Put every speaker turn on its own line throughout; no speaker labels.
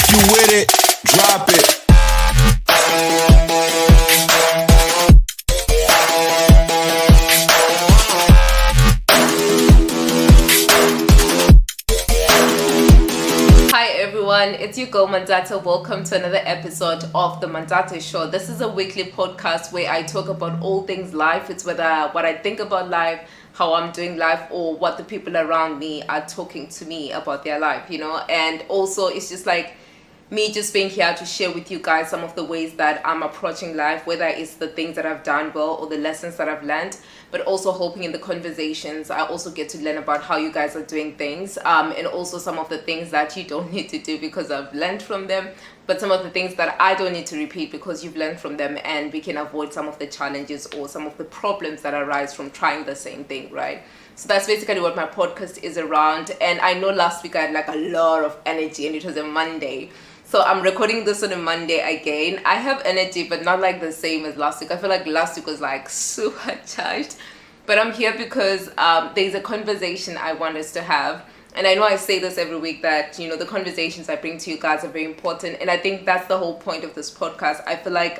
If you with it, drop it.
Hi everyone, it's your girl Mantate. Welcome to another episode of the Mantate Show. This is a weekly podcast where I talk about all things life. It's whether what I think about life, how I'm doing life, or what the people around me are talking to me about their life, and also it's just like me just being here to share with you guys some of the ways that I'm approaching life, whether it's the things that I've done well or the lessons that I've learned, but also hoping in the conversations I also get to learn about how you guys are doing things, and also some of the things that you don't need to do because I've learned from them, but some of the things that I don't need to repeat because you've learned from them, and we can avoid some of the challenges or some of the problems that arise from trying the same thing, right? So that's basically what my podcast is around. And I know last week I had like a lot of energy and it was a Monday. So I'm recording this on a Monday again. I have energy, but not like the same as last week. I feel like last week was like super charged. But I'm here because there's a conversation I want us to have. And I know I say this every week that, the conversations I bring to you guys are very important. And I think that's the whole point of this podcast. I feel like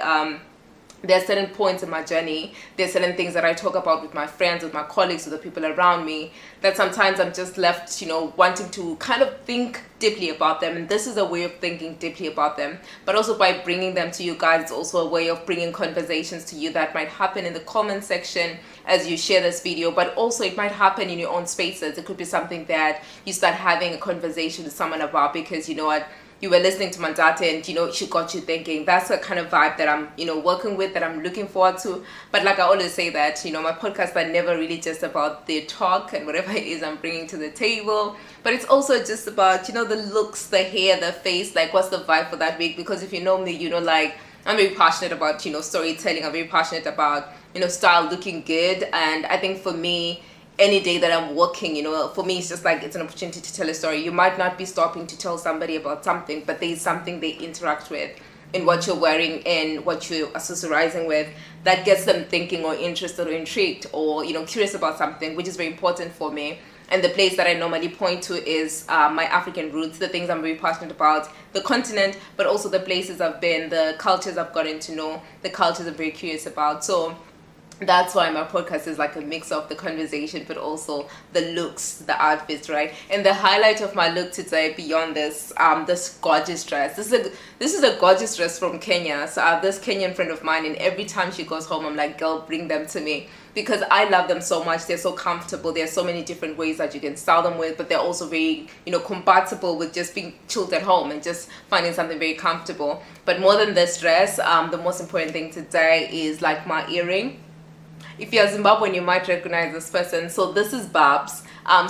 there are certain points in my journey, there's certain things that I talk about with my friends, with my colleagues, with the people around me, that sometimes I'm just left, wanting to kind of think deeply about them. And this is a way of thinking deeply about them. But also by bringing them to you guys, it's also a way of bringing conversations to you that might happen in the comment section as you share this video. But also it might happen in your own spaces. It could be something that you start having a conversation with someone about because you know what, you were listening to Mantate and she got you thinking. That's the kind of vibe that I'm working with, that I'm looking forward to. But like I always say that my podcasts are never really just about the talk and whatever it is I'm bringing to the table, but it's also just about the looks, the hair, the face, like what's the vibe for that week. Because if you know me, like I'm very passionate about storytelling. I'm very passionate about style, looking good. And I think for me, any day that I'm working, for me, it's just like it's an opportunity to tell a story. You might not be stopping to tell somebody about something, but there's something they interact with in what you're wearing and what you're accessorizing with that gets them thinking or interested or intrigued or, curious about something, which is very important for me. And the place that I normally point to is my African roots, the things I'm very passionate about, the continent, but also the places I've been, the cultures I've gotten to know, the cultures I'm very curious about. So that's why my podcast is like a mix of the conversation, but also the looks, the outfits, right? And the highlight of my look today, beyond this, this gorgeous dress. This is a gorgeous dress from Kenya. So I have this Kenyan friend of mine, and every time she goes home, I'm like, girl, bring them to me, because I love them so much. They're so comfortable. There's so many different ways that you can style them with, but they're also very, compatible with just being chilled at home and just finding something very comfortable. But more than this dress, the most important thing today is like my earring. If you're Zimbabwean, you might recognize this person. So this is Babs.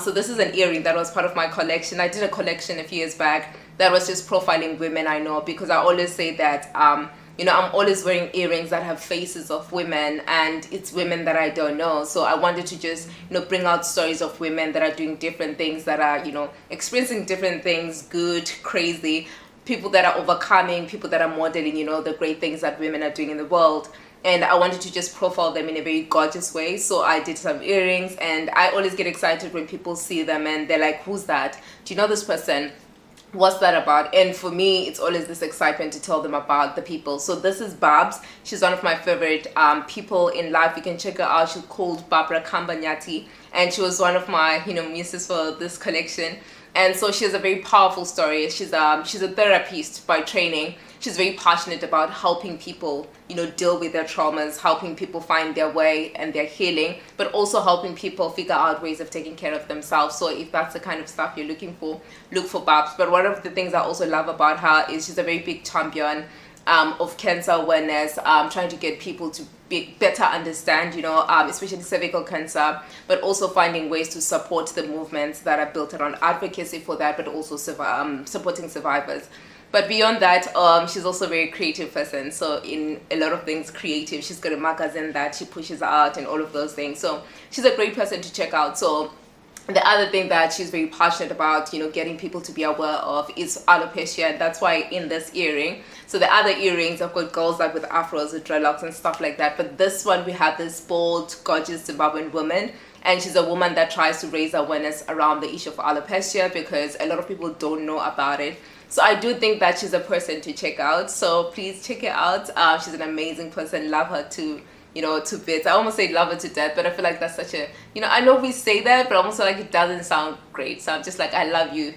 So this is an earring that was part of my collection. I did a collection a few years back that was just profiling women I know, because I always say that, I'm always wearing earrings that have faces of women, and it's women that I don't know. So I wanted to just, bring out stories of women that are doing different things, that are, experiencing different things, good, crazy, people that are overcoming, people that are modeling, the great things that women are doing in the world. And I wanted to just profile them in a very gorgeous way. So I did some earrings, and I always get excited when people see them and they're like, who's that? Do you know this person? What's that about? And for me, it's always this excitement to tell them about the people. So this is Babs. She's one of my favorite people in life. You can check her out. She's called Barbara Kambanyati, and she was one of my muses for this collection. And so she has a very powerful story. She's a therapist by training. She's very passionate about helping people, deal with their traumas, helping people find their way and their healing, but also helping people figure out ways of taking care of themselves. So if that's the kind of stuff you're looking for, look for Babs. But one of the things I also love about her is she's a very big champion of cancer awareness, trying to get people to better understand, especially cervical cancer, but also finding ways to support the movements that are built around advocacy for that, but also supporting survivors. But beyond that, she's also a very creative person. So in a lot of things creative, she's got a magazine that she pushes out and all of those things. So she's a great person to check out. So the other thing that she's very passionate about, getting people to be aware of is alopecia. And that's why in this earring, so the other earrings, I've got girls like with afros, with dreadlocks and stuff like that. But this one, we have this bold, gorgeous Zimbabwean woman. and she's a woman that tries to raise awareness around the issue of alopecia because a lot of people don't know about it. So I do think that she's a person to check out, so please check her out. She's an amazing person. Love her to bits. I almost say love her to death, but I feel like that's such a, I know we say that, but almost like it doesn't sound great. So I'm just like, I love you,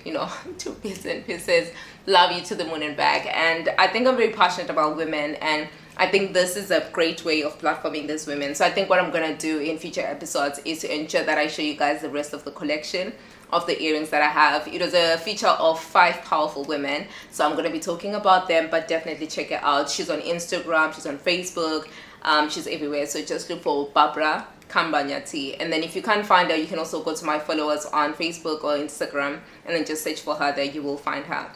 to bits and pieces. Love you to the moon and back. And I think I'm very passionate about women, and I think this is a great way of platforming these women. So I think what I'm gonna do in future episodes is to ensure that I show you guys the rest of the collection of the earrings that I have. It was a feature of 5 powerful women, so I'm gonna be talking about them, but definitely check her out. She's on Instagram, she's on Facebook, she's everywhere, so just look for Barbara Kambanyati. And then if you can't find her, you can also go to my followers on Facebook or Instagram and then just search for her there. You will find her.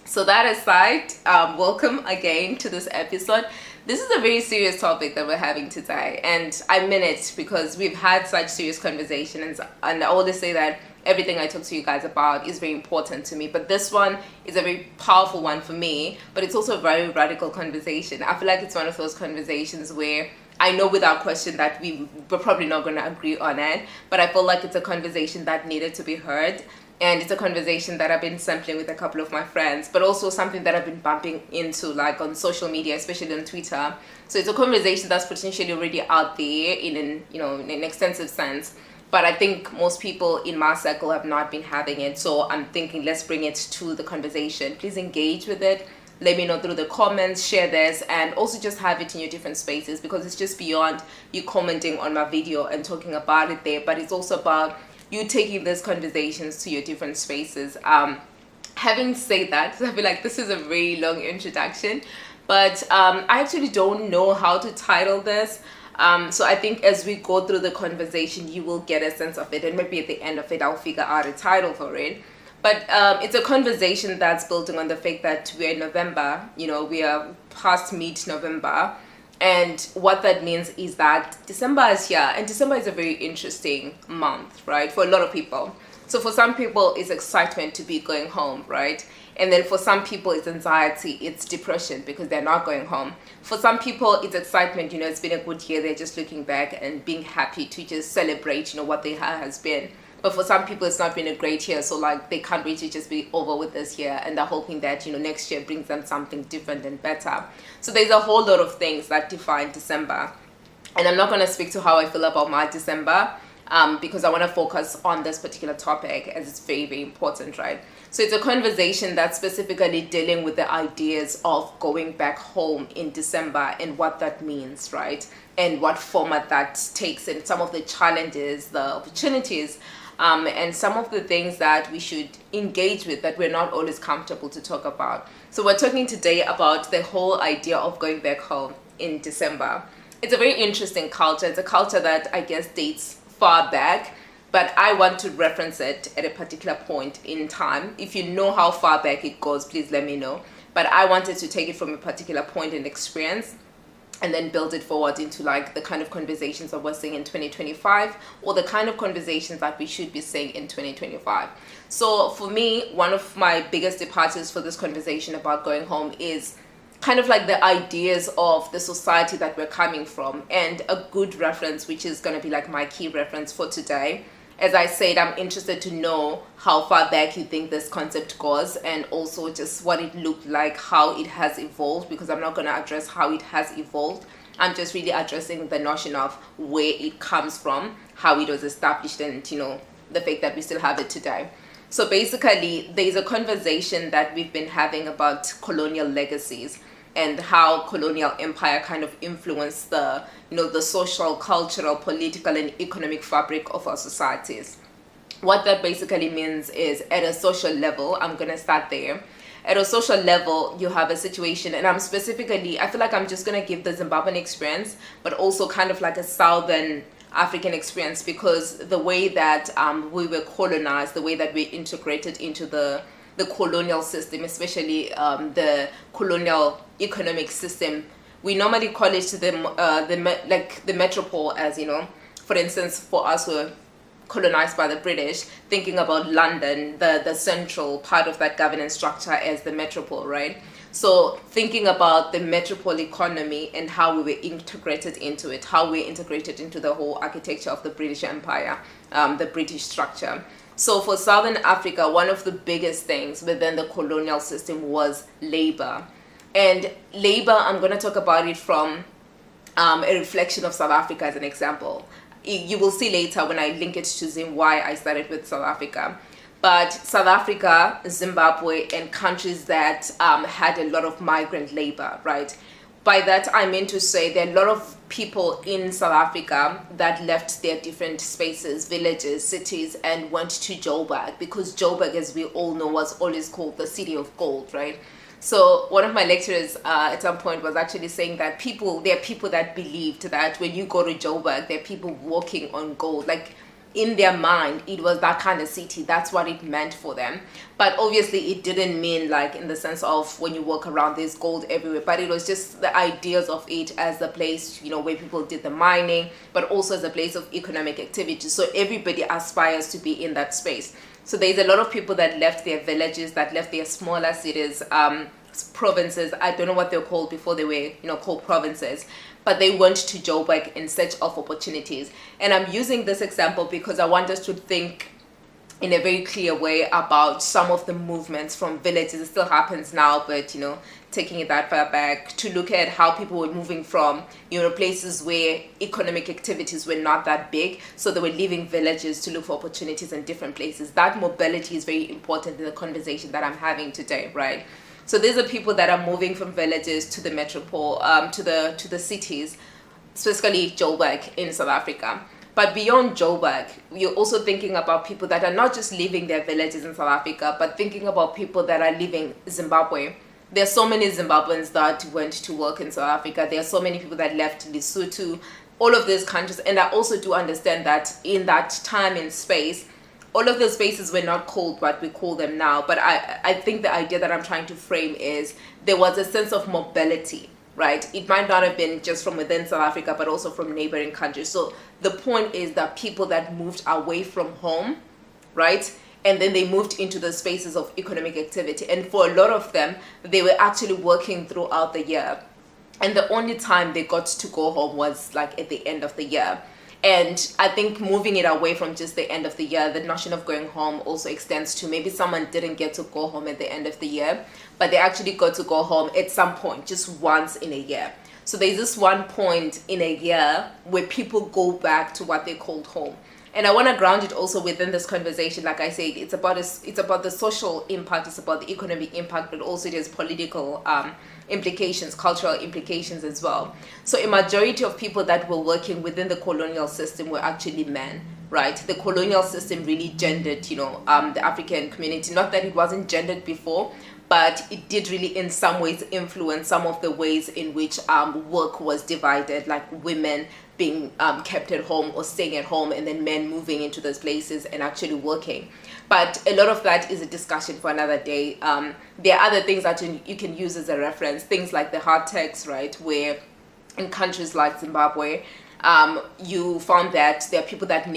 So that aside, welcome again to this episode. This is a very serious topic that we're having today, and I mean it because we've had such serious conversations, and I always say that everything I talk to you guys about is very important to me, but this one is a very powerful one for me, but it's also a very radical conversation. I feel like it's one of those conversations where I know without question that we're probably not going to agree on it, but I feel like it's a conversation that needed to be heard. And it's a conversation that I've been sampling with a couple of my friends, but also something that I've been bumping into like on social media, especially on Twitter. So it's a conversation that's potentially already out there in an extensive sense. But I think most people in my circle have not been having it. So I'm thinking, let's bring it to the conversation. Please engage with it. Let me know through the comments, share this, and also just have it in your different spaces, because it's just beyond you commenting on my video and talking about it there, but it's also about you taking these conversations to your different spaces. Having said that, I feel like this is a very long introduction, but I actually don't know how to title this. So I think as we go through the conversation, you will get a sense of it, and maybe at the end of it, I'll figure out a title for it. But it's a conversation that's building on the fact that we're in November, we are past mid-November. And what that means is that December is here, and December is a very interesting month, right, for a lot of people. So for some people, it's excitement to be going home, right? And then for some people, it's anxiety, it's depression because they're not going home. For some people, it's excitement, it's been a good year, they're just looking back and being happy to just celebrate, what their year has been. But for some people, it's not been a great year, so like they can't wait to just be over with this year, and they're hoping that next year brings them something different and better. So there's a whole lot of things that define December, and I'm not going to speak to how I feel about my December because I want to focus on this particular topic as it's very, very important, right? So it's a conversation that's specifically dealing with the ideas of going back home in December and what that means, right? And what format that takes, and some of the challenges, the opportunities, and some of the things that we should engage with that we're not always comfortable to talk about. So we're talking today about the whole idea of going back home in December. It's a very interesting culture. It's a culture that I guess dates far back, but I want to reference it at a particular point in time. If you know how far back it goes, please let me know. But I wanted to take it from a particular point in experience and then build it forward into like the kind of conversations that we're seeing in 2025, or the kind of conversations that we should be saying in 2025. So for me, one of my biggest departures for this conversation about going home is kind of like the ideas of the society that we're coming from, and a good reference, which is going to be like my key reference for today. As I said, I'm interested to know how far back you think this concept goes, and also just what it looked like, how it has evolved, because I'm not going to address how it has evolved. I'm just really addressing the notion of where it comes from, how it was established, and the fact that we still have it today. So basically, there's a conversation that we've been having about colonial legacies and how colonial empire kind of influenced the the social, cultural, political, and economic fabric of our societies. What that basically means is, at a social level, I'm going to start there. At a social level, you have a situation, and I feel like I'm just going to give the Zimbabwean experience, but also kind of like a Southern African experience, because the way that we were colonized, the way that we integrated into the colonial system, especially the colonial economic system, we normally call it the metropole, as for instance, for us, we're colonized by the British, thinking about London, the central part of that governance structure as the metropole, right? So thinking about the metropole economy and how we were integrated into it, how we integrated into the whole architecture of the British Empire, the British structure. So for Southern Africa, one of the biggest things within the colonial system was labor. And labor, I'm going to talk about it from a reflection of South Africa as an example. You will see later when I link it to Zim why I started with South Africa. But South Africa, Zimbabwe, and countries that had a lot of migrant labor, right? By that, I mean to say there are a lot of people in South Africa that left their different spaces, villages, cities, and went to Joburg, because Joburg, as we all know, was always called the city of gold, right? So one of my lecturers at some point was actually saying that there are people that believed that when you go to Joburg, there are people walking on gold. Like, in their mind, it was that kind of city. That's what it meant for them. But obviously it didn't mean like in the sense of when you walk around there's gold everywhere, but it was just the ideas of it as the place, you know, where people did the mining, but also as a place of economic activity. So everybody aspires to be in that space. So there's a lot of people that left their villages, that left their smaller cities, provinces. I don't know what they're called before they were, you know, called provinces, but they went to Joburg in search of opportunities. And I'm using this example because I want us to think in a very clear way about some of the movements from villages. It still happens now, but, you know, taking it that far back, to look at how people were moving from, you know, places where economic activities were not that big, so they were leaving villages to look for opportunities in different places. That mobility is very important in the conversation that I'm having today, right? So these are people that are moving from villages to the metropole, to the cities, specifically Joburg in South Africa. But beyond Joburg, you're also thinking about people that are not just leaving their villages in South Africa, but thinking about people that are leaving Zimbabwe. There are so many Zimbabweans that went to work in South Africa. There are so many people that left Lesotho, all of these countries. And I also do understand that in that time and space, all of those spaces were not called what we call them now. But I think the idea that I'm trying to frame is there was a sense of mobility, right? It might not have been just from within South Africa, but also from neighboring countries. So the point is that people that moved away from home, right? And then they moved into the spaces of economic activity. And for a lot of them, they were actually working throughout the year. And the only time they got to go home was like at the end of the year. And I think moving it away from just the end of the year, the notion of going home also extends to maybe someone didn't get to go home at the end of the year, but they actually got to go home at some point, just once in a year. So there's this one point in a year where people go back to what they called home. And I want to ground it also within this conversation. Like I said, it's about the social impact, it's about the economic impact, but also there's political implications, cultural implications as well. So a majority of people that were working within the colonial system were actually men, right? The colonial system really gendered, you know, the African community. Not that it wasn't gendered before, but it did really in some ways influence some of the ways in which work was divided, like women being kept at home or staying at home, and then men moving into those places and actually working. But a lot of that is a discussion for another day. There are other things that you can use as a reference, things like the hard tax, right, where in countries like Zimbabwe, you found that there are people that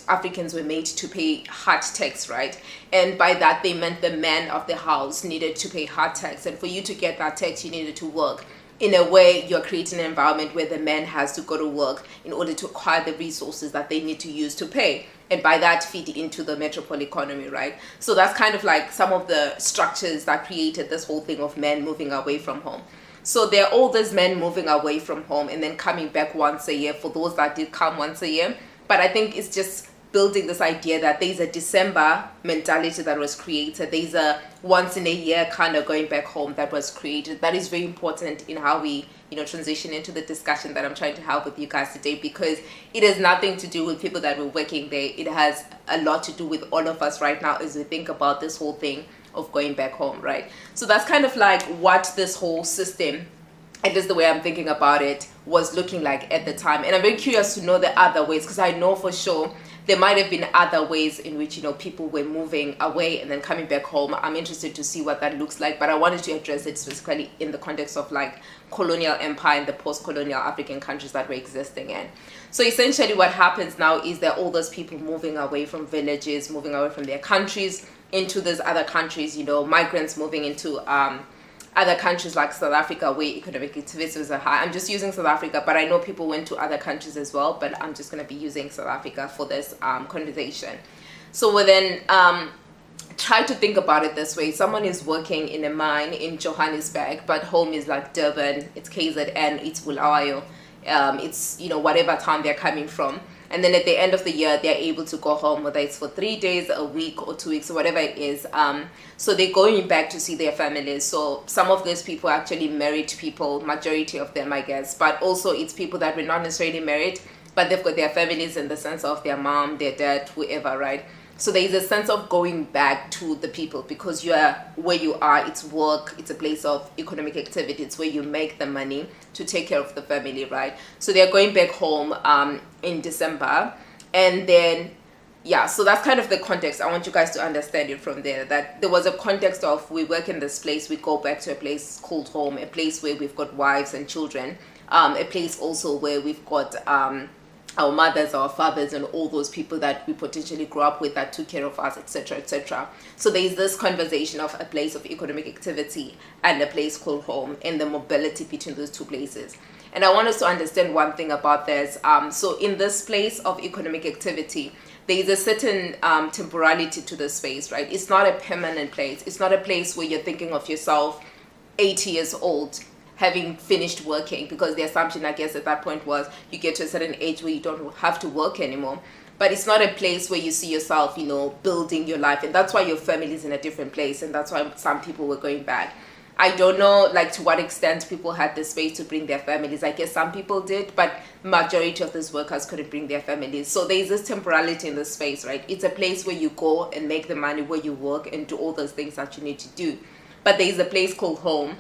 Africans were made to pay hard tax, right? And by that, they meant the man of the house needed to pay hard tax. And for you to get that tax, you needed to work. In a way, you're creating an environment where the man has to go to work in order to acquire the resources that they need to use to pay. And by that, feed into the metropole economy, right? So that's kind of like some of the structures that created this whole thing of men moving away from home. So there are all these men moving away from home and then coming back once a year for those that did come once a year. But I think it's just building this idea that there's a December mentality that was created. There's a once in a year kind of going back home that was created. That is very important in how we, you know, transition into the discussion that I'm trying to have with you guys today, because it has nothing to do with people that were working there. It has a lot to do with all of us right now as we think about this whole thing of going back home, right? So that's kind of like what this whole system, at least the way I'm thinking about it, was looking like at the time. And I'm very curious to know the other ways, because I know for sure there might have been other ways in which, people were moving away and then coming back home. I'm interested to see what that looks like, but I wanted to address it specifically in the context of like colonial empire and the post-colonial African countries that we're existing in. So essentially what happens now is that all those people moving away from villages, moving away from their countries into those other countries, migrants moving into other countries like South Africa where economic activities are high. I'm just using South Africa, but I know people went to other countries as well, but I'm just going to be using South Africa for this conversation. So we then try to think about it this way. Someone is working in a mine in Johannesburg, but home is like Durban, it's KZN, it's Bulawayo, it's, whatever town they're coming from. And then at the end of the year, they're able to go home, whether it's for 3 days, a week, or 2 weeks, or whatever it is. So they're going back to see their families. So some of those people are actually married people, majority of them, I guess. But also it's people that were not necessarily married, but they've got their families in the sense of their mom, their dad, whoever, right? So there is a sense of going back to the people because you are where you are. It's work. It's a place of economic activity. It's where you make the money to take care of the family, right? So they're going back home in December. And then, so that's kind of the context. I want you guys to understand it from there, that there was a context of we work in this place. We go back to a place called home, a place where we've got wives and children, a place also where we've got our mothers, our fathers, and all those people that we potentially grew up with that took care of us, etc., etc. So there's this conversation of a place of economic activity and a place called home and the mobility between those two places. And I want us to understand one thing about this. So in this place of economic activity, there is a certain temporality to the space, right? It's not a permanent place. It's not a place where you're thinking of yourself 80 years old, having finished working, because the assumption, I guess, at that point was you get to a certain age where you don't have to work anymore. But it's not a place where you see yourself, building your life. And that's why your family is in a different place. And that's why some people were going back. I don't know, to what extent people had the space to bring their families. I guess some people did, but majority of these workers couldn't bring their families. So there's this temporality in this space, right? It's a place where you go and make the money, where you work and do all those things that you need to do. But there's a place called home,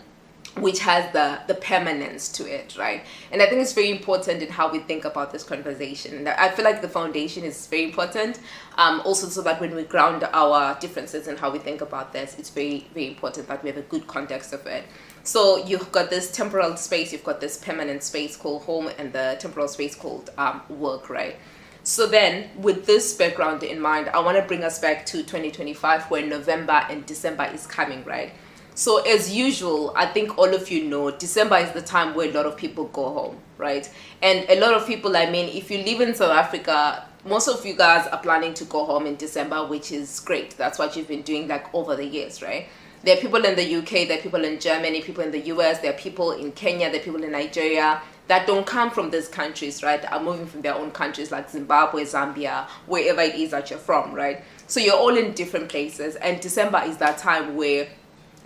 which has the permanence to it, right? And I think it's very important in how we think about this conversation. And I feel like the foundation is very important, also so that when we ground our differences and how we think about this, it's very, very important that we have a good context of it. So you've got this temporal space, you've got this permanent space called home, and the temporal space called work, right? So then, with this background in mind, I want to bring us back to 2025, where November and December is coming, right? So as usual, I think all of you know, December is the time where a lot of people go home, right? And a lot of people, if you live in South Africa, most of you guys are planning to go home in December, which is great. That's what you've been doing over the years, right? There are people in the UK, there are people in Germany, people in the US, there are people in Kenya, there are people in Nigeria that don't come from these countries, right? Are moving from their own countries like Zimbabwe, Zambia, wherever it is that you're from, right? So you're all in different places. And December is that time where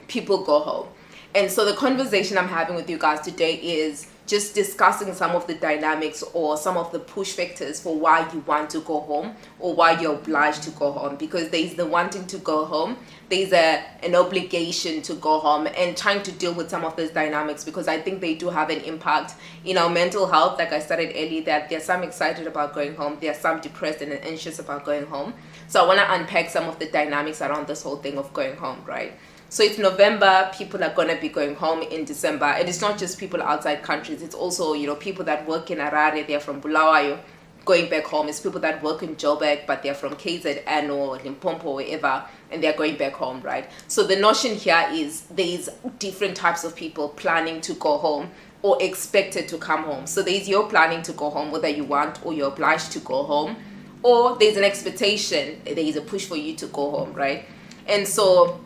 people go home. And so the conversation I'm having with you guys today is just discussing some of the dynamics or some of the push factors for why you want to go home or why you're obliged to go home, because there's the wanting to go home, there's an obligation to go home, and trying to deal with some of those dynamics, because I think they do have an impact in our mental health. Like I started earlier, that there's some excited about going home, there's some depressed and anxious about going home. So I want to unpack some of the dynamics around this whole thing of going home, right? So it's November, people are going to be going home in December. And it's not just people outside countries. It's also, people that work in Harare, they're from Bulawayo, going back home. It's people that work in Joburg, but they're from KZN or Limpopo, wherever, and they're going back home, right? So the notion here is there's different types of people planning to go home or expected to come home. So there's your planning to go home, whether you want or you're obliged to go home, or there's an expectation, there is a push for you to go home, right? And so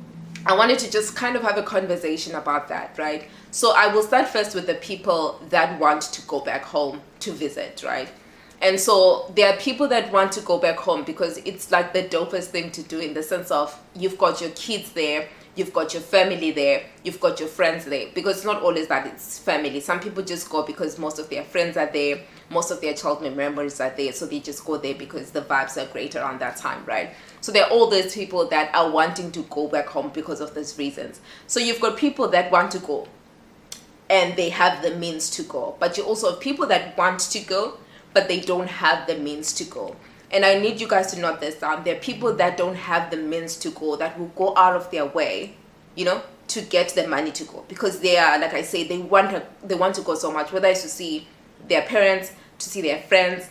I wanted to just kind of have a conversation about that, right? So I will start first with the people that want to go back home to visit, right? And so there are people that want to go back home because it's like the dopest thing to do, in the sense of you've got your kids there, you've got your family there, you've got your friends there, because it's not always that it's family. Some people just go because most of their friends are there, most of their childhood memories are there, so they just go there because the vibes are great around that time, right? So there are all those people that are wanting to go back home because of those reasons. So you've got people that want to go and they have the means to go, but you also have people that want to go but they don't have the means to go. And I need you guys to note this down. There are people that don't have the means to go, that will go out of their way, to get the money to go, because they are, like I say, they want to go so much, whether it's to see their parents, to see their friends,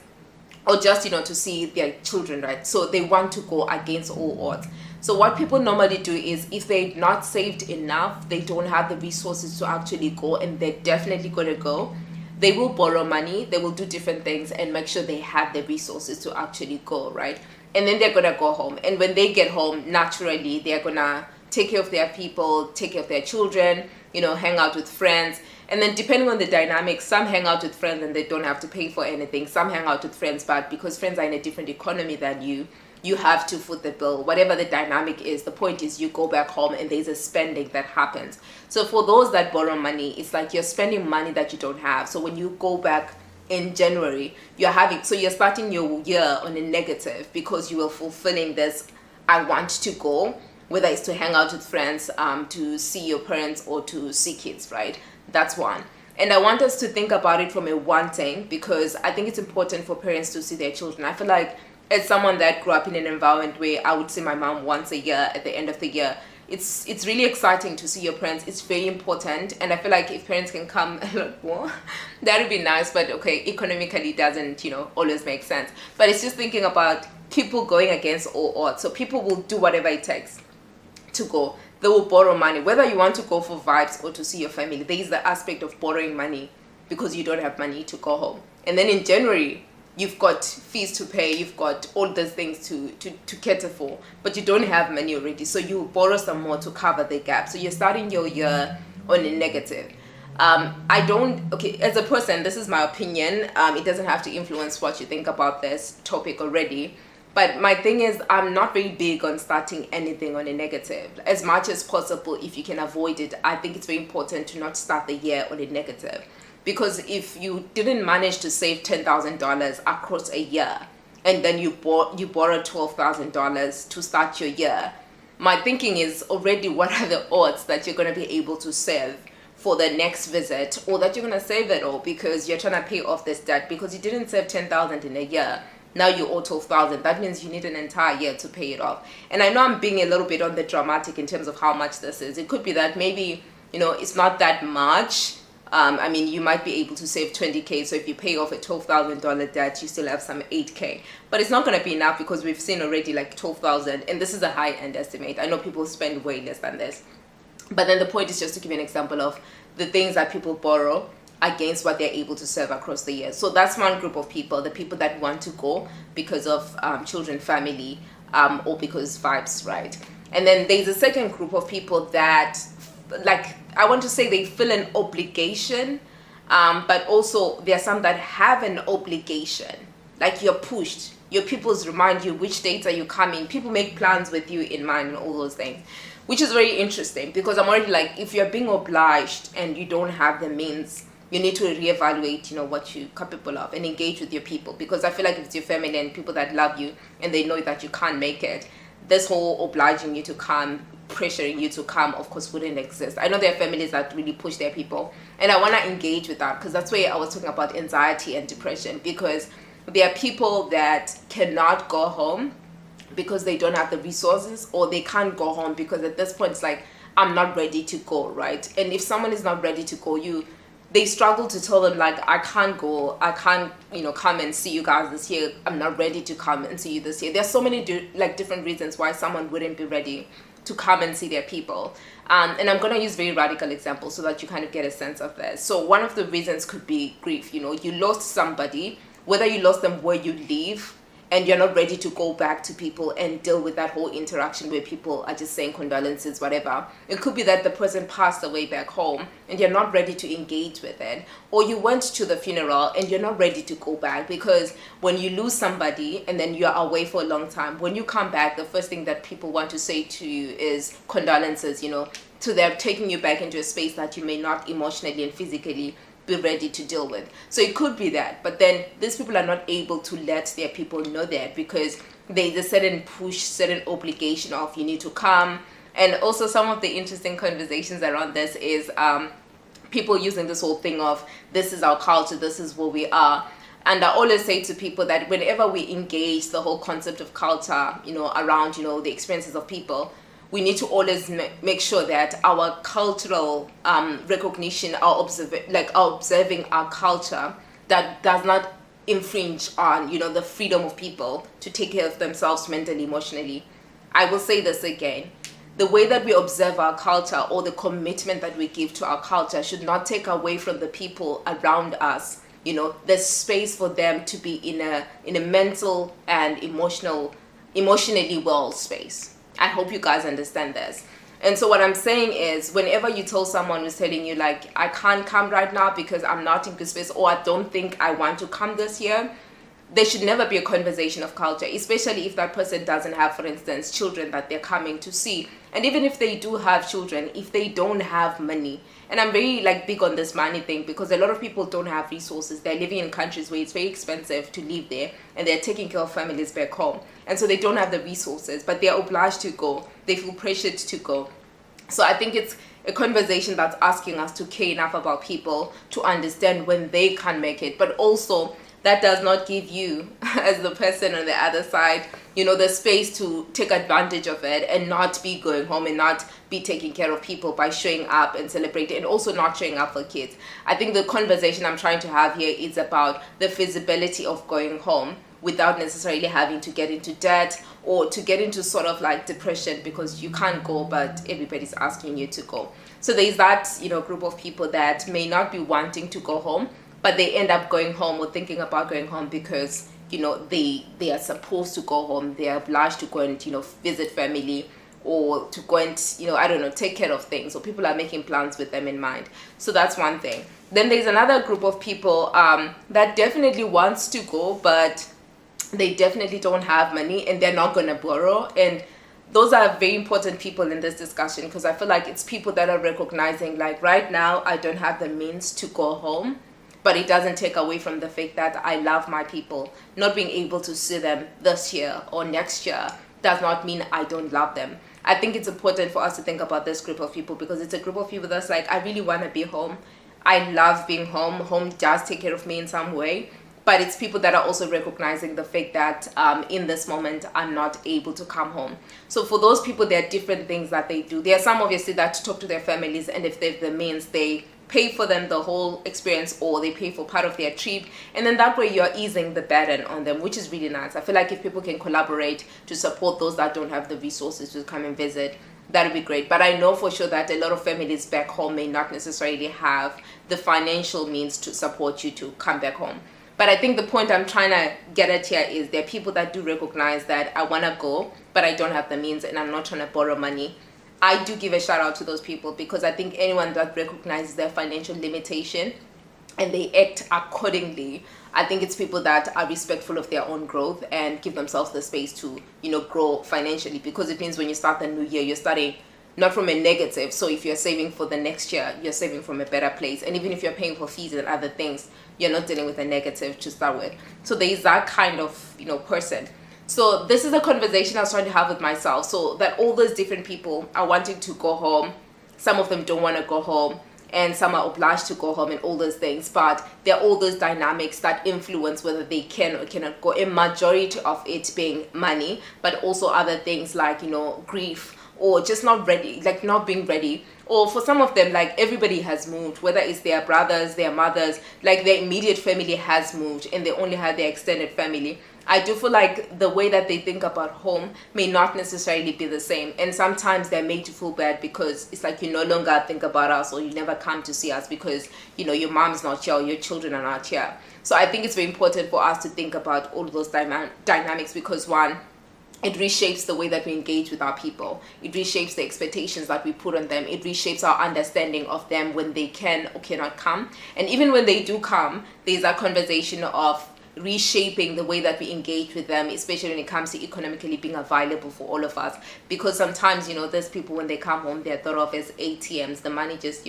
or just to see their children, right? So they want to go against all odds. So what people normally do is, if they're not saved enough, they don't have the resources to actually go, and they're definitely going to go, they will borrow money, they will do different things and make sure they have the resources to actually go, right? And then they're going to go home. And when they get home, naturally, they're going to take care of their people, take care of their children, hang out with friends. And then depending on the dynamics, some hang out with friends and they don't have to pay for anything. Some hang out with friends, but because friends are in a different economy than you have to foot the bill. Whatever the dynamic is, the point is you go back home and there's a spending that happens. So for those that borrow money, it's like you're spending money that you don't have. So when you go back in January, you're starting your year on a negative, because you are fulfilling this I want to go, whether it's to hang out with friends, to see your parents, or to see kids, right? That's one. And I want us to think about it from a wanting, because I think it's important for parents to see their children. I feel like, as someone that grew up in an environment where I would see my mom once a year at the end of the year, it's really exciting to see your parents. It's very important. And I feel like if parents can come a lot more, that would be nice. But okay, economically doesn't, always make sense. But it's just thinking about people going against all odds. So people will do whatever it takes to go. They will borrow money, whether you want to go for vibes or to see your family. There is the aspect of borrowing money because you don't have money to go home. And then in January, you've got fees to pay, you've got all those things to cater for, but you don't have money already, so you borrow some more to cover the gap. So you're starting your year on a negative. As a person, this is my opinion. It doesn't have to influence what you think about this topic already. But my thing is, I'm not very big on starting anything on a negative. As much as possible, if you can avoid it, I think it's very important to not start the year on a negative. Because if you didn't manage to save $10,000 across a year, and then you borrowed $12,000 to start your year, my thinking is already, what are the odds that you're going to be able to save for the next visit, or that you're going to save it all because you're trying to pay off this debt because you didn't save $10,000 in a year. Now you owe $12,000. That means you need an entire year to pay it off. And I know I'm being a little bit on the dramatic in terms of how much this is. It could be that maybe, it's not that much. You might be able to save 20K. So if you pay off a $12,000 debt, you still have some 8K. But it's not going to be enough, because we've seen already like 12,000. And this is a high-end estimate. I know people spend way less than this. But then the point is just to give you an example of the things that people borrow against what they're able to serve across the year. So that's one group of people, the people that want to go because of children, family, or because vibes, right? And then there's a second group of people that, like, I want to say they feel an obligation, but also there are some that have an obligation. Like, you're pushed. Your peoples remind you which dates are you coming. People make plans with you in mind and all those things, which is very interesting, because I'm already like, if you're being obliged and you don't have the means, you need to reevaluate, what you're capable of, and engage with your people. Because I feel like if it's your family and people that love you and they know that you can't make it, this whole obliging you to come, pressuring you to come, of course, wouldn't exist. I know there are families that really push their people, and I want to engage with that, because that's where I was talking about anxiety and depression, because there are people that cannot go home because they don't have the resources, or they can't go home because at this point it's like, I'm not ready to go, right? And if someone is not ready to go, they struggle to tell them, like, I can't go, I can't, come and see you guys this year. I'm not ready to come and see you this year. There's so many different reasons why someone wouldn't be ready to come and see their people. And I'm going to use very radical examples so that you kind of get a sense of this. So one of the reasons could be grief. You lost somebody, whether you lost them where you live, and you're not ready to go back to people and deal with that whole interaction where people are just saying condolences, whatever. It could be that the person passed away back home and you're not ready to engage with it. Or you went to the funeral and you're not ready to go back, because when you lose somebody and then you're away for a long time, when you come back, the first thing that people want to say to you is condolences, so they're taking you back into a space that you may not emotionally and physically be ready to deal with. So it could be that, but then these people are not able to let their people know that, because there's a certain push, certain obligation of you need to come. And also some of the interesting conversations around this is people using this whole thing of, this is our culture, this is where we are. And I always say to people that whenever we engage the whole concept of culture, around, the experiences of people, we need to always make sure that our cultural recognition, our observing our culture, that does not infringe on, the freedom of people to take care of themselves mentally, emotionally. I will say this again. The way that we observe our culture, or the commitment that we give to our culture, should not take away from the people around us. There's space for them to be in a mental and emotionally well space. I hope you guys understand this. And so what I'm saying is, whenever you tell someone who's telling you like, I can't come right now because I'm not in good space, or I don't think I want to come this year, there should never be a conversation of culture, especially if that person doesn't have, for instance, children that they're coming to see. And even if they do have children, if they don't have money, and I'm very big on this money thing, because a lot of people don't have resources. They're living in countries where it's very expensive to live there, and they're taking care of families back home. And so they don't have the resources, but they're obliged to go. They feel pressured to go. So I think it's a conversation that's asking us to care enough about people to understand when they can't make it, but also that does not give you, as the person on the other side, the space to take advantage of it and not be going home and not be taking care of people by showing up and celebrating, and also not showing up for kids. I think the conversation I'm trying to have here is about the feasibility of going home without necessarily having to get into debt or to get into sort of depression because you can't go, but everybody's asking you to go. So there's that, group of people that may not be wanting to go home, but they end up going home or thinking about going home because, they are supposed to go home. They are obliged to go and, visit family, or to go and, take care of things, or people are making plans with them in mind. So that's one thing. Then there's another group of people that definitely wants to go, but they definitely don't have money and they're not going to borrow. And those are very important people in this discussion, because I feel like it's people that are recognizing right now I don't have the means to go home, but it doesn't take away from the fact that I love my people. Not being able to see them this year or next year does not mean I don't love them. I think it's important for us to think about this group of people, because it's a group of people that's I really want to be home. I love being home. Home does take care of me in some way. But it's people that are also recognizing the fact that in this moment, I'm not able to come home. So for those people, there are different things that they do. There are some, obviously, that talk to their families, and if they have the means, they pay for them the whole experience, or they pay for part of their trip. And then that way you're easing the burden on them, which is really nice. I feel like if people can collaborate to support those that don't have the resources to come and visit, that would be great. But I know for sure that a lot of families back home may not necessarily have the financial means to support you to come back home. But I think the point I'm trying to get at here is there are people that do recognize that I want to go, but I don't have the means, and I'm not trying to borrow money. I do give a shout out to those people, because I think anyone that recognizes their financial limitation and they act accordingly, I think it's people that are respectful of their own growth and give themselves the space to, grow financially, because it means when you start the new year, you're starting not from a negative. So if you're saving for the next year, you're saving from a better place. And even if you're paying for fees and other things, you're not dealing with a negative to start with. So there is that kind of, person. So this is a conversation I was trying to have with myself. So that all those different people are wanting to go home. Some of them don't want to go home, and some are obliged to go home, and all those things. But there are all those dynamics that influence whether they can or cannot go. A majority of it being money, but also other things like, grief, or just not ready, not being ready. Or for some of them, everybody has moved, whether it's their brothers, their mothers, their immediate family has moved, and they only have their extended family. I do feel like the way that they think about home may not necessarily be the same. And sometimes they're made to feel bad because it's you no longer think about us, or you never come to see us because, your mom's not here, or your children are not here. So I think it's very important for us to think about all those dynamics, because one, it reshapes the way that we engage with our people. It reshapes the expectations that we put on them. It reshapes our understanding of them when they can or cannot come. And even when they do come, there's a conversation of reshaping the way that we engage with them, especially when it comes to economically being available for all of us. Because sometimes, there's people, when they come home, they're thought of as ATMs. The money just,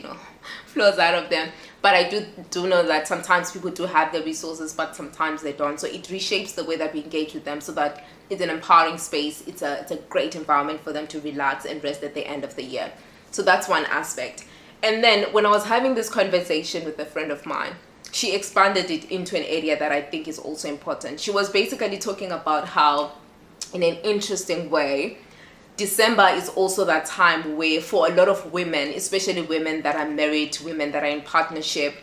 flows out of them. But I do know that sometimes people do have the resources, but sometimes they don't. So it reshapes the way that we engage with them, so that it's an empowering space. It's a great environment for them to relax and rest at the end of the year. So that's one aspect. And then when I was having this conversation with a friend of mine, she expanded it into an area that I think is also important. She was basically talking about how, in an interesting way, December is also that time where for a lot of women, especially women that are married, women that are in partnership,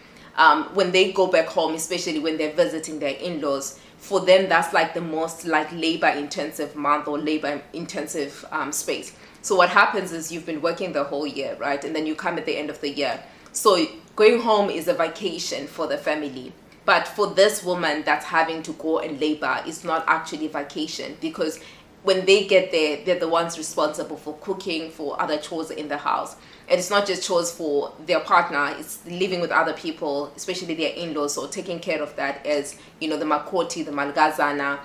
when they go back home, especially when they're visiting their in-laws, for them that's like the most like labor intensive month or labor intensive space. So what happens is you've been working the whole year, right? And then you come at the end of the year. So going home is a vacation for the family. But for this woman that's having to go and labor, it's not actually vacation, because when they get there, they're the ones responsible for cooking, for other chores in the house. And it's not just chores for their partner, it's living with other people, especially their in-laws, so taking care of that as, the makoti, the malgazana,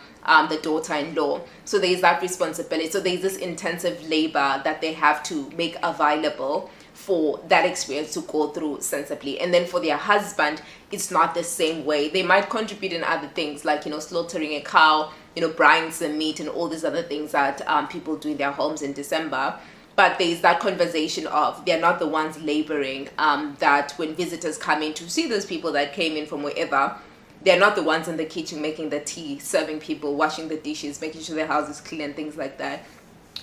the daughter-in-law. So there's that responsibility. So there's this intensive labor that they have to make available for that experience to go through sensibly. And then for their husband, it's not the same way. They might contribute in other things like, slaughtering a cow, buying some meat and all these other things that people do in their homes in December. But there's that conversation of they're not the ones laboring, that when visitors come in to see those people that came in from wherever, they're not the ones in the kitchen making the tea, serving people, washing the dishes, making sure their house is clean and things like that.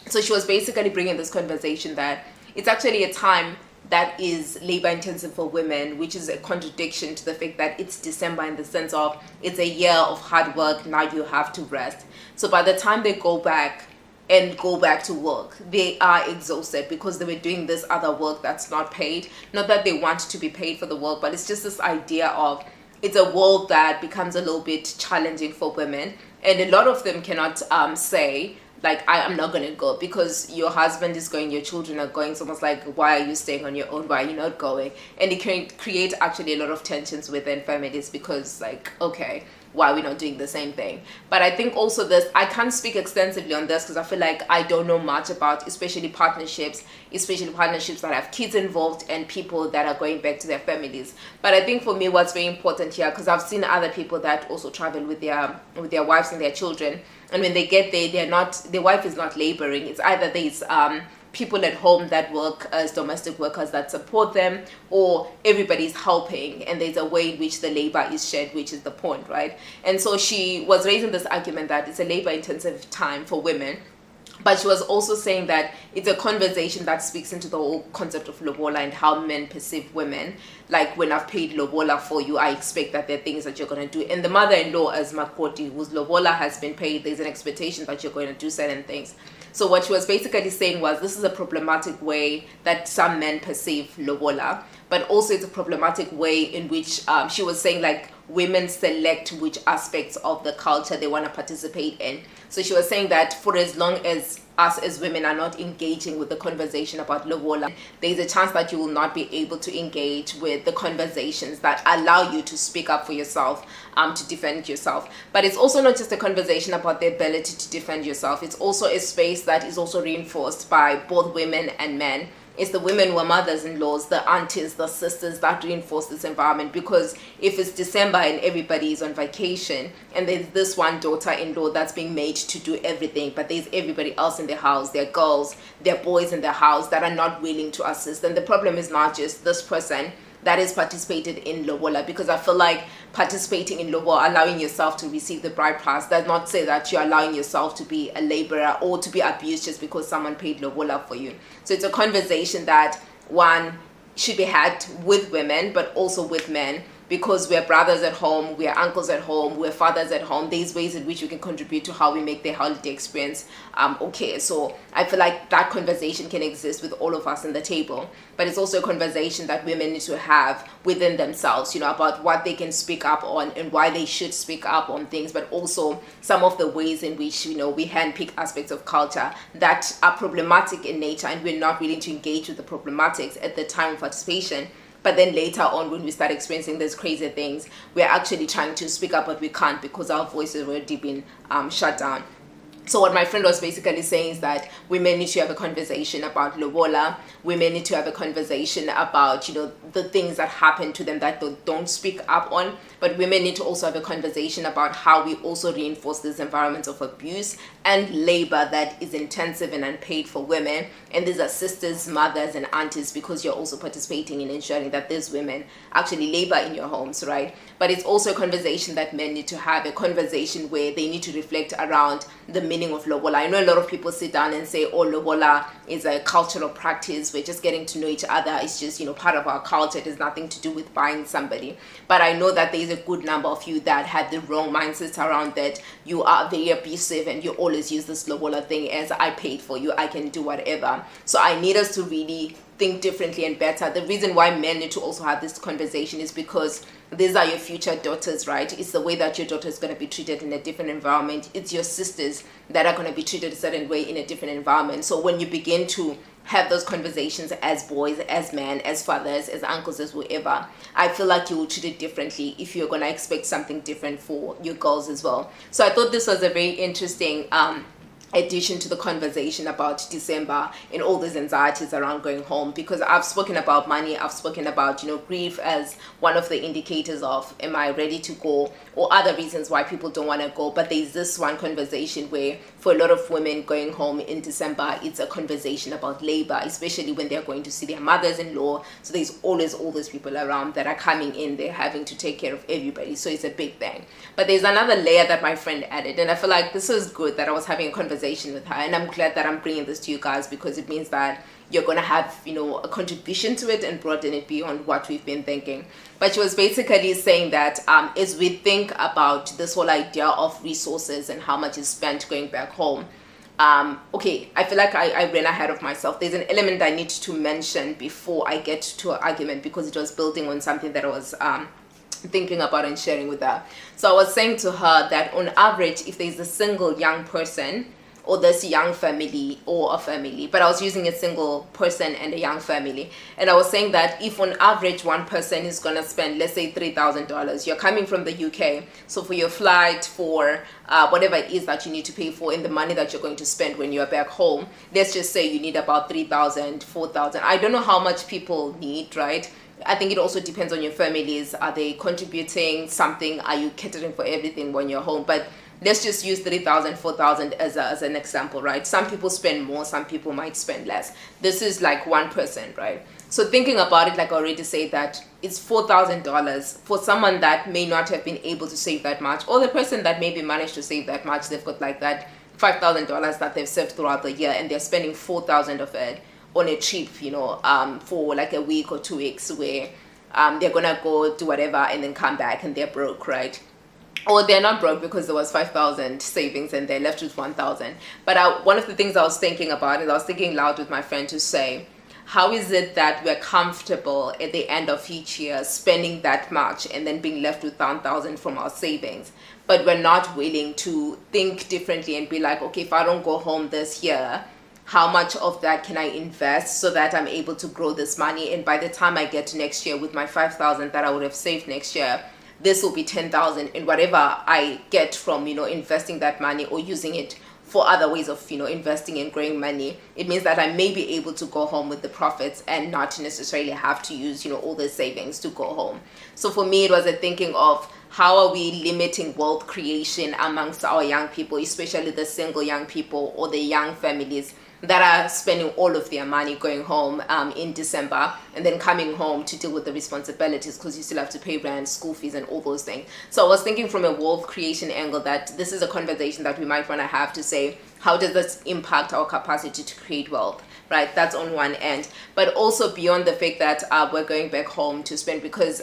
So she was basically bringing this conversation that it's actually a time that is labor intensive for women, which is a contradiction to the fact that it's December, in the sense of it's a year of hard work, now you have to rest. So by the time they go back to work, they are exhausted because they were doing this other work that's not paid. Not that they want to be paid for the work, but it's just this idea of it's a world that becomes a little bit challenging for women, and a lot of them cannot say like, I'm not going to go because your husband is going, your children are going. It's almost like, why are you staying on your own? Why are you not going? And it can create actually a lot of tensions within families because, like, okay, why are we not doing the same thing? But I think also this, I can't speak extensively on this because I feel like I don't know much about especially partnerships that have kids involved and people that are going back to their families. But I think for me what's very important here, because I've seen other people that also travel with their wives and their children, and when they get there, their wife is not laboring. It's either there's people at home that work as domestic workers that support them, or everybody's helping, and there's a way in which the labor is shared, which is the point, right? And so she was raising this argument that it's a labor intensive time for women, but she was also saying that it's a conversation that speaks into the whole concept of lobola and how men perceive women. Like, when I've paid lobola for you, I expect that there are things that you're going to do. And the mother-in-law as makoti, whose lobola has been paid, there's an expectation that you're going to do certain things. So what she was basically saying was, this is a problematic way that some men perceive lobola, but also it's a problematic way in which she was saying, like, women select which aspects of the culture they want to participate in. So she was saying that for as long as us as women are not engaging with the conversation about lobola, there's a chance that you will not be able to engage with the conversations that allow you to speak up for yourself, to defend yourself. But it's also not just a conversation about the ability to defend yourself. It's also a space that is also reinforced by both women and men. It's the women who are mothers-in-laws, the aunties, the sisters that reinforce this environment. Because if it's December and everybody is on vacation, and there's this one daughter-in-law that's being made to do everything, but there's everybody else in the house, their girls, their boys in the house that are not willing to assist, then the problem is not just this person that is participated in lobola. Because I feel like participating in lobola, allowing yourself to receive the bride price, does not say that you're allowing yourself to be a laborer or to be abused just because someone paid lobola for you. So it's a conversation that one should be had with women, but also with men, because we're brothers at home, we're uncles at home, we're fathers at home. There's ways in which we can contribute to how we make the holiday experience okay. So I feel like that conversation can exist with all of us in the table, but it's also a conversation that women need to have within themselves, about what they can speak up on and why they should speak up on things, but also some of the ways in which, we handpick aspects of culture that are problematic in nature, and we're not willing to engage with the problematics at the time of participation. But then later on, when we start experiencing these crazy things, we're actually trying to speak up, but we can't because our voices have already been shut down. So what my friend was basically saying is that women need to have a conversation about lobola. Women need to have a conversation about, the things that happen to them that they don't speak up on. But women need to also have a conversation about how we also reinforce this environment of abuse and labor that is intensive and unpaid for women. And these are sisters, mothers, and aunties, because you're also participating in ensuring that these women actually labor in your homes, right? But it's also a conversation that men need to have, a conversation where they need to reflect around the meaning of lobola. I know a lot of people sit down and say, oh, lobola is a cultural practice. We're just getting to know each other. It's just, part of our culture. It has nothing to do with buying somebody. But I know that there is a good number of you that have the wrong mindset around that. You are very abusive and you always use this lobola thing as, I paid for you, I can do whatever. So I need us to really think differently and better. The reason why men need to also have this conversation is because these are your future daughters, right? It's the way that your daughter is going to be treated in a different environment. It's your sisters that are going to be treated a certain way in a different environment. So when you begin to have those conversations as boys, as men, as fathers, as uncles, as whoever, I feel like you will treat it differently if you're going to expect something different for your girls as well. So I thought this was a very interesting addition to the conversation about December and all these anxieties around going home, because I've spoken about money, I've spoken about grief as one of the indicators of am I ready to go, or other reasons why people don't want to go. But there's this one conversation where for a lot of women going home in December, it's a conversation about labor, especially when they're going to see their mothers-in-law. So there's always all those people around that are coming in, they're having to take care of everybody, so it's a big thing. But there's another layer that my friend added, and I feel like this was good that I was having a conversation with her, and I'm glad that I'm bringing this to you guys, because it means that you're going to have a contribution to it and broaden it beyond what we've been thinking. But she was basically saying that as we think about this whole idea of resources and how much is spent going back home, okay, I feel like I ran ahead of myself. There's an element I need to mention before I get to an argument, because it was building on something that I was thinking about and sharing with her. So I was saying to her that on average, if there's a single young person or this young family or a family, but I was using a single person and a young family, and I was saying that if on average one person is going to spend, let's say $3,000, you're coming from the UK, so for your flight, for whatever it is that you need to pay for, and the money that you're going to spend when you're back home, let's just say you need about 3,000, 4,000. I don't know how much people need, right? I think it also depends on your families. Are they contributing something? Are you catering for everything when you're home? But let's just use 3,000, 4,000 as an example, right? Some people spend more, some people might spend less. This is like one person, right? So thinking about it, like I already said, that it's $4,000 for someone that may not have been able to save that much, or the person that maybe managed to save that much, they've got like that $5,000 that they've saved throughout the year, and they're spending 4,000 of it on a trip, for like a week or 2 weeks, where they're gonna go do whatever and then come back and they're broke, right? Or they're not broke because there was 5,000 savings and they're left with 1,000. But one of the things I was thinking about is I was thinking loud with my friend to say, how is it that we're comfortable at the end of each year spending that much and then being left with 1,000 from our savings, but we're not willing to think differently and be like, okay, if I don't go home this year, how much of that can I invest so that I'm able to grow this money? And by the time I get to next year with my 5,000 that I would have saved next year, this will be 10,000. And whatever I get from, investing that money or using it for other ways of, investing and growing money, it means that I may be able to go home with the profits and not necessarily have to use, all the savings to go home. So for me, it was a thinking of, how are we limiting wealth creation amongst our young people, especially the single young people or the young families that are spending all of their money going home in December and then coming home to deal with the responsibilities, because you still have to pay rent, school fees, and all those things. So I was thinking from a wealth creation angle that this is a conversation that we might want to have to say, how does this impact our capacity to create wealth, right? That's on one end. But also beyond the fact that we're going back home to spend, because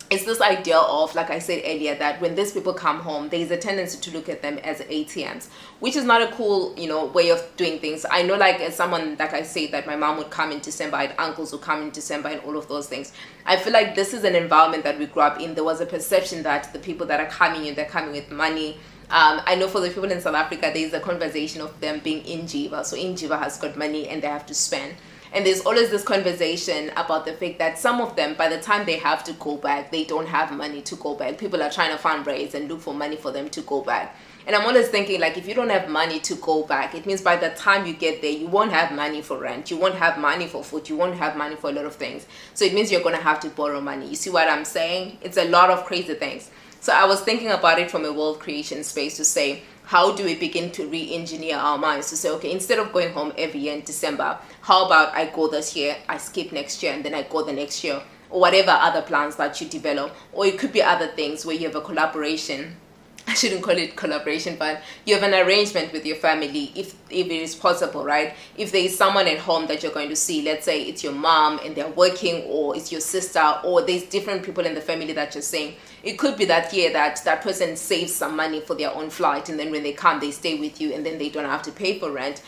it's this idea of, like I said earlier, that when these people come home, there is a tendency to look at them as ATMs, which is not a cool, way of doing things. I know, like, as someone, like I said, that my mom would come in December, I had uncles who come in December and all of those things. I feel like this is an environment that we grew up in. There was a perception that the people that are coming in, they're coming with money. I know for the people in South Africa, there's a conversation of them being in Jiva. So in Jiva has got money and they have to spend. And there's always this conversation about the fact that some of them, by the time they have to go back, they don't have money to go back. People are trying to fundraise and look for money for them to go back. And I'm always thinking, like, if you don't have money to go back, it means by the time you get there, you won't have money for rent, you won't have money for food, you won't have money for a lot of things. So it means you're going to have to borrow money. You see what I'm saying? It's a lot of crazy things. So I was thinking about it from a world creation space to say, how do we begin to re-engineer our minds to say, okay, instead of going home every year in December, how about I go this year, I skip next year, and then I go the next year, or whatever other plans that you develop. Or it could be other things where you have a collaboration. I shouldn't call it collaboration, but you have an arrangement with your family, if it is possible, right? If there is someone at home that you're going to see, let's say it's your mom and they're working, or it's your sister, or there's different people in the family that you're saying, it could be that year that that person saves some money for their own flight, and then when they come, they stay with you, and then they don't have to pay for rent.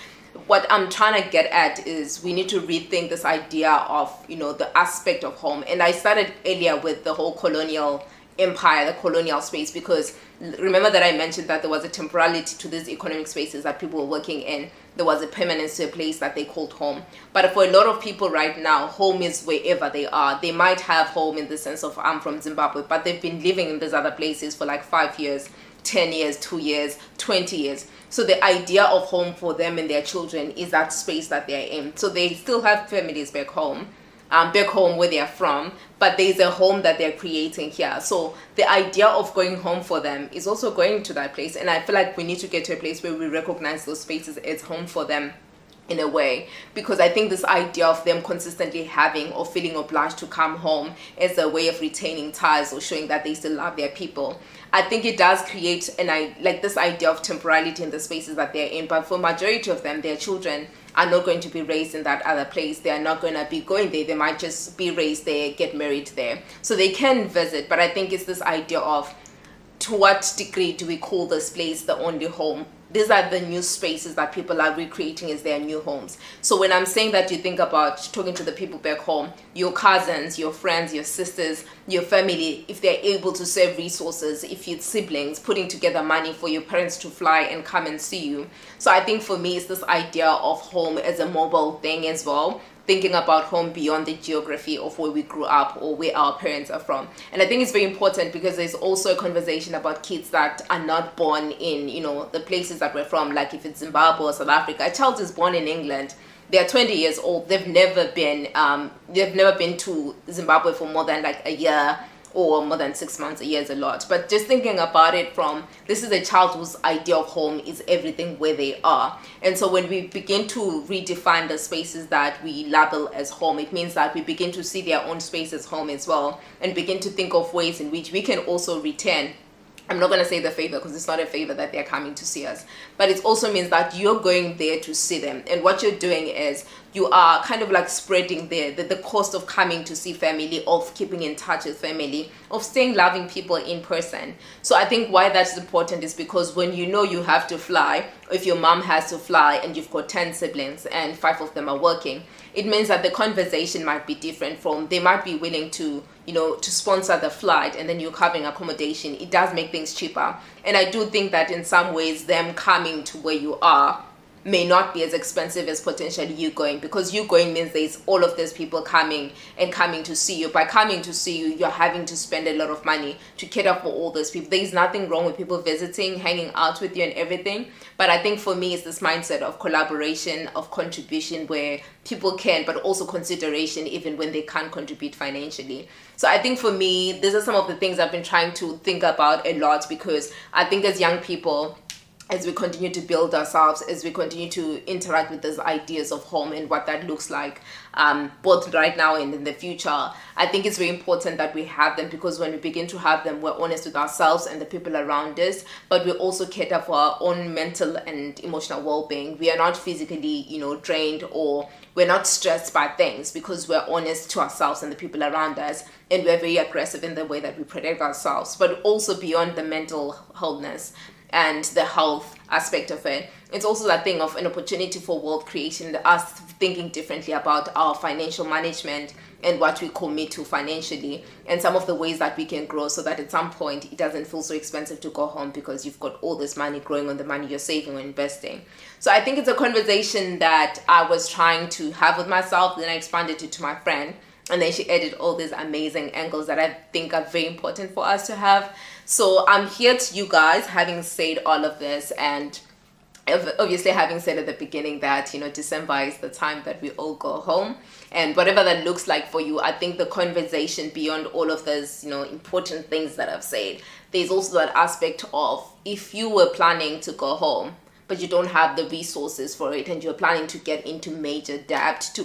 What I'm trying to get at is we need to rethink this idea of, the aspect of home. And I started earlier with the whole colonial empire, the colonial space, because remember that I mentioned that there was a temporality to these economic spaces that people were working in. There was a permanence to a place that they called home. But for a lot of people right now, home is wherever they are. They might have home in the sense of, I'm from Zimbabwe, but they've been living in these other places for like 5 years, 10 years, 2 years, 20 years. So the idea of home for them and their children is that space that they're in. So they still have families back home where they're from, but there's a home that they're creating here. So the idea of going home for them is also going to that place. And I feel like we need to get to a place where we recognize those spaces as home for them in a way, because I think this idea of them consistently having or feeling obliged to come home as a way of retaining ties or showing that they still love their people, I think it does create this idea of temporality in the spaces that they're in. But for majority of them, their children are not going to be raised in that other place. They are not going to be going there. They might just be raised there, get married there. So they can visit, but I think it's this idea of, to what degree do we call this place the only home? These are the new spaces that people are recreating as their new homes. So when I'm saying that, you think about talking to the people back home, your cousins, your friends, your sisters, your family, if they're able to save resources, if it's siblings, putting together money for your parents to fly and come and see you. So I think for me, it's this idea of home as a mobile thing as well. Thinking about home beyond the geography of where we grew up or where our parents are from. And I think it's very important because there's also a conversation about kids that are not born in, the places that we're from. Like if it's Zimbabwe or South Africa, a child is born in England, they're 20 years old, they've never been to Zimbabwe for more than like a year, or more than 6 months. A year is a lot. But just thinking about it from, this is a child whose idea of home is everything where they are. And so when we begin to redefine the spaces that we label as home, it means that we begin to see their own space as home as well, and begin to think of ways in which we can also return. I'm not going to say the favor, because it's not a favor that they're coming to see us, but it also means that you're going there to see them. And what you're doing is you are kind of like spreading the cost of coming to see family, of keeping in touch with family, of staying loving people in person. So I think why that's important is because when you have to fly, if your mom has to fly and you've got 10 siblings and 5 of them are working, it means that the conversation might be different from, they might be willing to sponsor the flight, and then you're covering accommodation. It does make things cheaper. And I do think that in some ways, them coming to where you are may not be as expensive as potentially you going, because you going means there's all of these people coming to see you. By coming to see you, you're having to spend a lot of money to cater for all those people. There's nothing wrong with people visiting, hanging out with you and everything. But I think for me, it's this mindset of collaboration, of contribution, where people can, but also consideration even when they can't contribute financially. So I think for me, these are some of the things I've been trying to think about a lot, because I think as young people, as we continue to build ourselves, as we continue to interact with these ideas of home and what that looks like, both right now and in the future, I think it's very important that we have them, because when we begin to have them, we're honest with ourselves and the people around us, but we also cater for our own mental and emotional well-being. We are not physically, drained, or we're not stressed by things, because we're honest to ourselves and the people around us, and we're very aggressive in the way that we protect ourselves. But also beyond the mental wholeness and the health aspect of it, it's also that thing of an opportunity for world creation, us thinking differently about our financial management and what we commit to financially, and some of the ways that we can grow, so that at some point it doesn't feel so expensive to go home, because you've got all this money growing on the money you're saving or investing. So I think it's a conversation that I was trying to have with myself, then I expanded it to my friend. And then she added all these amazing angles that I think are very important for us to have. So I'm here to you guys, having said all of this, and obviously having said at the beginning that, you know, December is the time that we all go home, and whatever that looks like for you, I think the conversation beyond all of those, you know, important things that I've said, there's also that aspect of, if you were planning to go home but you don't have the resources for it, and you're planning to get into major debt to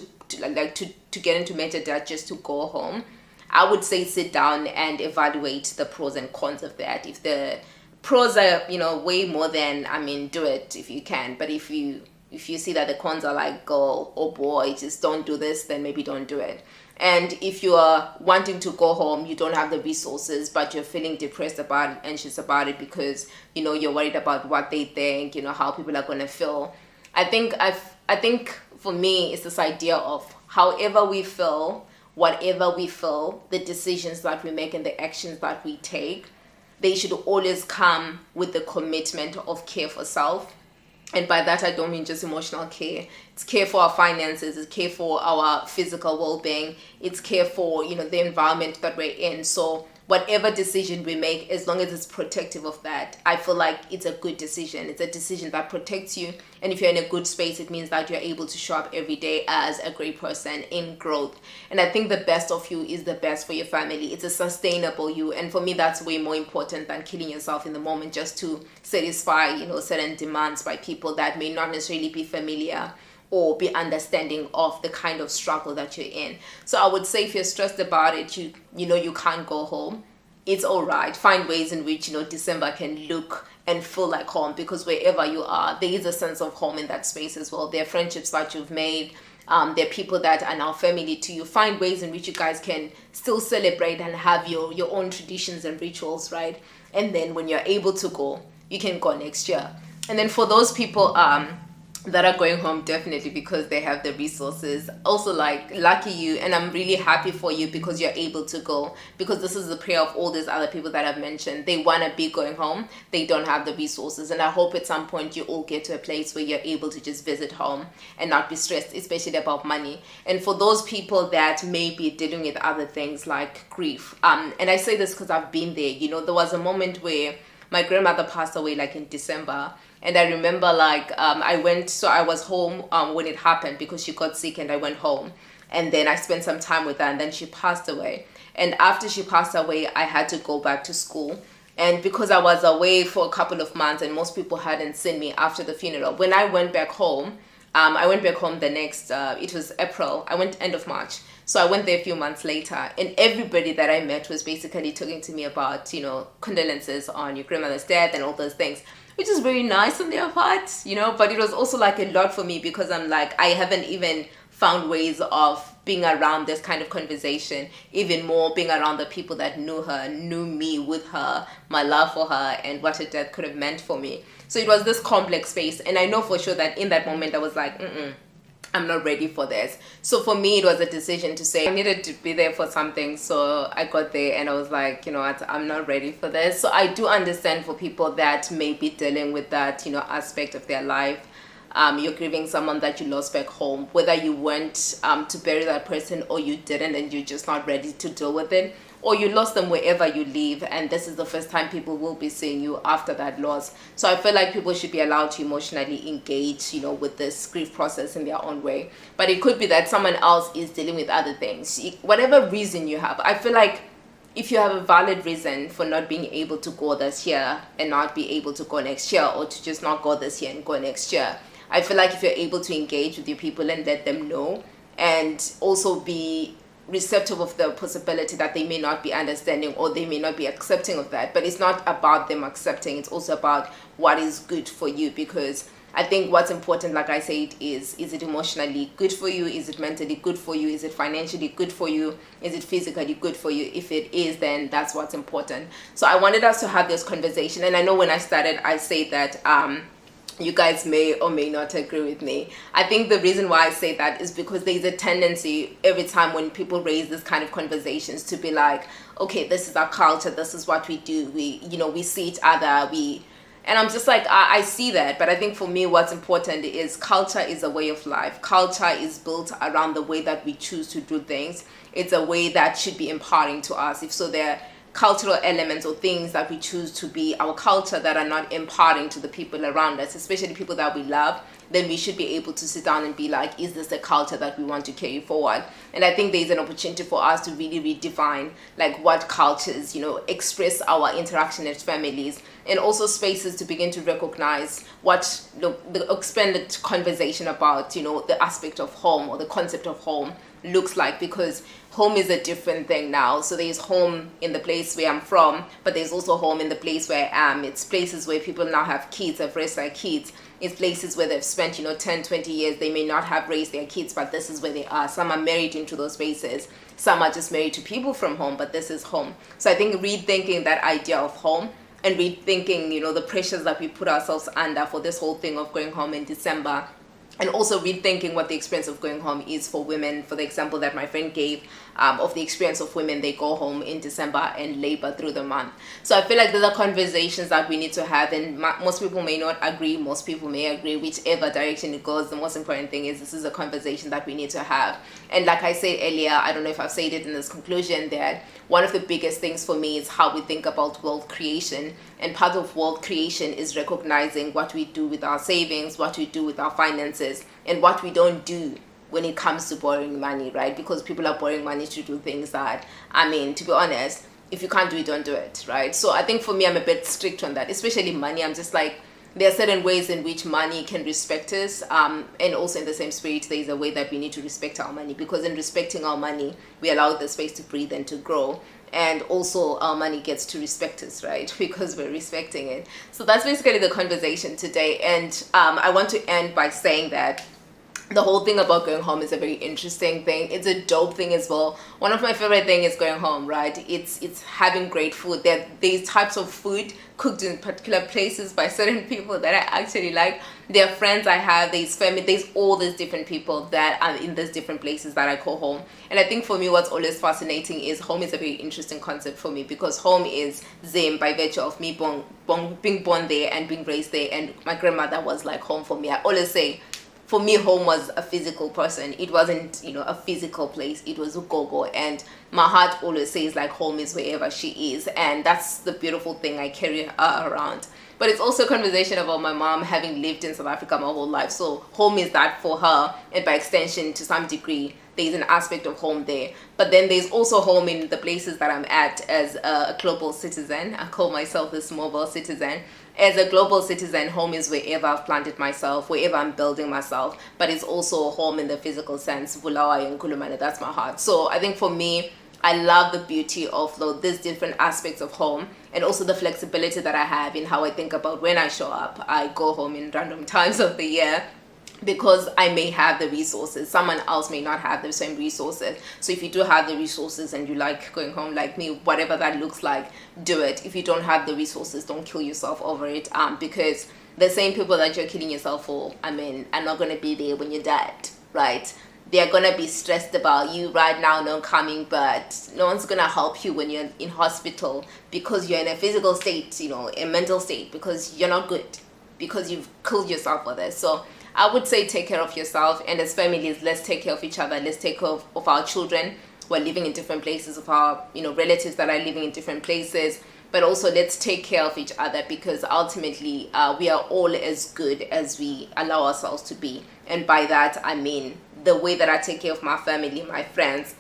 get into major debt just to go home, I would say sit down and evaluate the pros and cons of that. If the pros are, you know, way more than, I mean, do it if you can. But if you see that the cons are like, oh boy, just don't do this, then maybe don't do it. And if you are wanting to go home, you don't have the resources, but you're feeling depressed about it, anxious about it, because, you know, you're worried about what they think, you know, how people are going to feel. I think for me, it's this idea of however we feel, whatever we feel, the decisions that we make and the actions that we take, they should always come with the commitment of care for self. And by that, I don't mean just emotional care. It's care for our finances, it's care for our physical well-being, it's care for, you know, the environment that we're in. So whatever decision we make, as long as it's protective of that, I feel like it's a good decision. It's a decision that protects you. And if you're in a good space, it means that you're able to show up every day as a great person in growth. And I think the best of you is the best for your family. It's a sustainable you. And for me, that's way more important than killing yourself in the moment just to satisfy, you know, certain demands by people that may not necessarily be familiar or be understanding of the kind of struggle that you're in. So I would say, if you're stressed about it, you know you can't go home, it's all right. Find ways in which, you know, December can look and feel like home, because wherever you are, there is a sense of home in that space as well. There are friendships that you've made. There are people that are now family to you. Find ways in which you guys can still celebrate and have your own traditions and rituals, right? And then when you're able to go, you can go next year. And then for those people that are going home, definitely because they have the resources, also, like, lucky you, and I'm really happy for you because you're able to go, because this is the prayer of all these other people that I've mentioned. They want to be going home, they don't have the resources, and I hope at some point you all get to a place where you're able to just visit home and not be stressed, especially about money. And for those people that may be dealing with other things like grief, and I say this because I've been there, you know, there was a moment where my grandmother passed away, like in December. And I remember, like, I was home when it happened, because she got sick, and I went home. And then I spent some time with her, and then she passed away. And after she passed away, I had to go back to school. And because I was away for a couple of months, and most people hadn't seen me after the funeral, when I went back home, the next, it was April. I went end of March. So I went there a few months later, and everybody that I met was basically talking to me about, you know, condolences on your grandmother's death and all those things, which is very nice on their part, you know, but it was also like a lot for me, because I'm like, I haven't even found ways of being around this kind of conversation, even more being around the people that knew her, knew me with her, my love for her, and what her death could have meant for me. So it was this complex space, and I know for sure that in that moment I was like, I'm not ready for this. So for me, it was a decision to say I needed to be there for something. So I got there, and I was like, you know what, I'm not ready for this. So I do understand for people that may be dealing with that, you know, aspect of their life. You're grieving someone that you lost back home, whether you went to bury that person or you didn't, and you're just not ready to deal with it, or you lost them wherever you live, and this is the first time people will be seeing you after that loss. So I feel like people should be allowed to emotionally engage, you know, with this grief process in their own way. But it could be that someone else is dealing with other things. Whatever reason you have, I feel like if you have a valid reason for not being able to go this year and not be able to go next year, or to just not go this year and go next year, I feel like if you're able to engage with your people and let them know, and also be receptive of the possibility that they may not be understanding or they may not be accepting of that. But it's not about them accepting, it's also about what is good for you, because I think what's important, like I said, is it emotionally good for you? Is it mentally good for you? Is it financially good for you? Is it physically good for you? If it is, then that's what's important. So I wanted us to have this conversation, and I know when I started I said that you guys may or may not agree with me. I think the reason why I say that is because there's a tendency every time when people raise this kind of conversations to be like, okay, this is our culture, this is what we do, we see each other, we And I'm just like, I see that. But I think for me, what's important is culture is a way of life. Culture is built around the way that we choose to do things. It's a way that should be empowering to us. If so, there are cultural elements or things that we choose to be our culture that are not empowering to the people around us, especially people that we love, then we should be able to sit down and be like, is this the culture that we want to carry forward? And I think there's an opportunity for us to really redefine like what cultures, express our interaction as families, and also spaces to begin to recognize what the expanded conversation about, the aspect of home or the concept of home looks like, because home is a different thing now. So there's home in the place where I'm from, but there's also home in the place where I am. It's places where people now have kids, have raised their kids. It's places where they've spent 10, 20 years. They may not have raised their kids, but this is where they are. Some are married into those spaces. Some are just married to people from home, but this is home. So I think rethinking that idea of home and rethinking the pressures that we put ourselves under for this whole thing of going home in December, and also rethinking what the experience of going home is for women, for the example that my friend gave of the experience of women, they go home in December and labor through the month. So I feel like these are conversations that we need to have, and most people may not agree, most people may agree, whichever direction it goes. The most important thing is this is a conversation that we need to have. And like I said earlier, I don't know if I've said it in this conclusion, that one of the biggest things for me is how we think about wealth creation. And part of wealth creation is recognizing what we do with our savings, what we do with our finances, and what we don't do when it comes to borrowing money, right? Because people are borrowing money to do things that, to be honest, if you can't do it, don't do it, right? So I think for me, I'm a bit strict on that, especially money. I'm just like, there are certain ways in which money can respect us, and also in the same spirit, there is a way that we need to respect our money, because in respecting our money, we allow the space to breathe and to grow. And also our money gets to respect us, right? Because we're respecting it. So that's basically the conversation today. And I want to end by saying that the whole thing about going home is a very interesting thing. It's a dope thing as well. One of my favorite things is going home, right? It's having great food. There are these types of food cooked in particular places by certain people that I actually like. There are friends I have, there's family, there's all these different people that are in these different places that I call home. And I think for me, what's always fascinating is home is a very interesting concept for me, because home is Zim by virtue of me being born there and being raised there. And my grandmother was like home for me. I always say, for me, home was a physical person. It wasn't, a physical place. It was Ugogo. And my heart always says like home is wherever she is. And that's the beautiful thing I carry her around. But it's also a conversation about my mom having lived in South Africa my whole life. So home is that for her. And by extension, to some degree, there's an aspect of home there. But then there's also home in the places that I'm at as a global citizen. I call myself this mobile citizen. As a global citizen, home is wherever I've planted myself, wherever I'm building myself, but it's also home in the physical sense. Bulawayo and Kulumane, that's my heart. So I think for me, I love the beauty of these different aspects of home, and also the flexibility that I have in how I think about when I show up. I go home in random times of the year, because I may have the resources. Someone else may not have the same resources. So if you do have the resources and you like going home like me, whatever that looks like, do it. If you don't have the resources, don't kill yourself over it, because the same people that you're killing yourself for, are not going to be there when you're dead, right? They're going to be stressed about you right now not coming, but no one's going to help you when you're in hospital, because you're in a physical state, a mental state, because you're not good, because you've killed yourself for this. So I would say take care of yourself, and as families, let's take care of each other. Let's take care of our children who are living in different places, of our relatives that are living in different places, but also let's take care of each other, because ultimately we are all as good as we allow ourselves to be. And by that I mean the way that I take care of my family, my friends,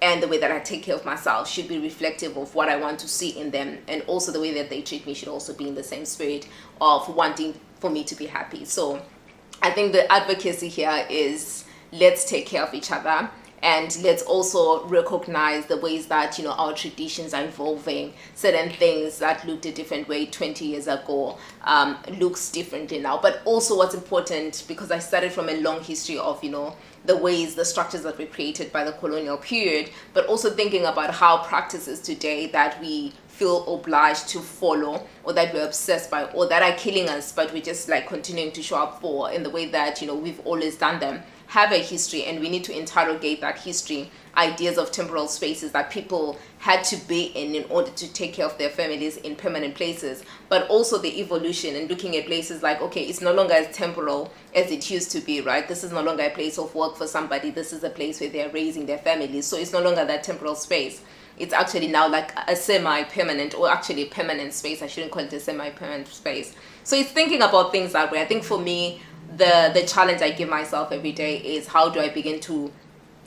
and the way that I take care of myself should be reflective of what I want to see in them, and also the way that they treat me should also be in the same spirit of wanting for me to be happy. So I think the advocacy here is let's take care of each other, and let's also recognize the ways that our traditions are evolving. Certain things that looked a different way 20 years ago looks differently now. But also what's important, because I started from a long history of the ways, the structures that were created by the colonial period, but also thinking about how practices today that we feel obliged to follow, or that we're obsessed by, or that are killing us, but we're just like continuing to show up for in the way that we've always done them, have a history, and we need to interrogate that history ideas of temporal spaces that people had to be in order to take care of their families in permanent places, but also the evolution and looking at places like, okay, it's no longer as temporal as it used to be, right? This is no longer a place of work for somebody. This is a place where they're raising their families. So it's no longer that temporal space. It's actually now like a semi-permanent, or actually a permanent space. I shouldn't call it a semi-permanent space. So it's thinking about things that way. I think for me, the challenge I give myself every day is, how do I begin to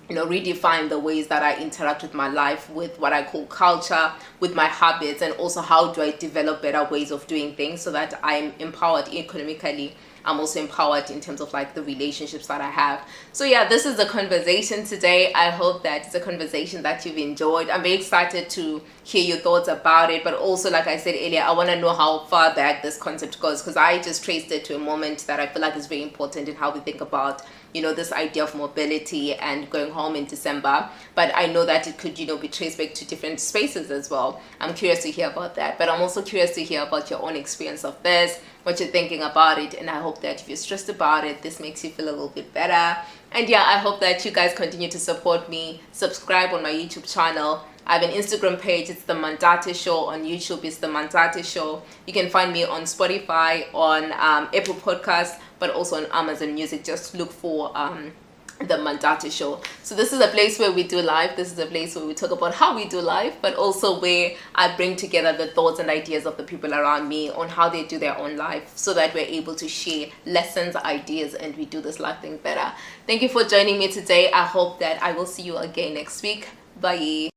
redefine the ways that I interact with my life, with what I call culture, with my habits, and also how do I develop better ways of doing things so that I'm empowered economically. I'm also empowered in terms of like the relationships that I have. So yeah, this is the conversation today. I hope that it's a conversation that you've enjoyed. I'm very excited to hear your thoughts about it, but also, like I said earlier, I want to know how far back this concept goes, because I just traced it to a moment that I feel like is very important in how we think about this idea of mobility and going home in December. But I know that it could be traced back to different spaces as well. I'm curious to hear about that, but I'm also curious to hear about your own experience of this, what you're thinking about it, and I hope that if you're stressed about it, this makes you feel a little bit better. And yeah, I hope that you guys continue to support me. Subscribe on my YouTube channel. I have an Instagram page. It's the Mantate Show. On YouTube, it's the Mantate Show. You can find me on Spotify, on Apple Podcasts, but also on Amazon Music. Just look for the Mantate Show. So this is a place where we do live. This is a place where we talk about how we do life, but also where I bring together the thoughts and ideas of the people around me on how they do their own life, so that we're able to share lessons, ideas, and we do this life thing better. Thank you for joining me today. I hope that I will see you again next week. Bye.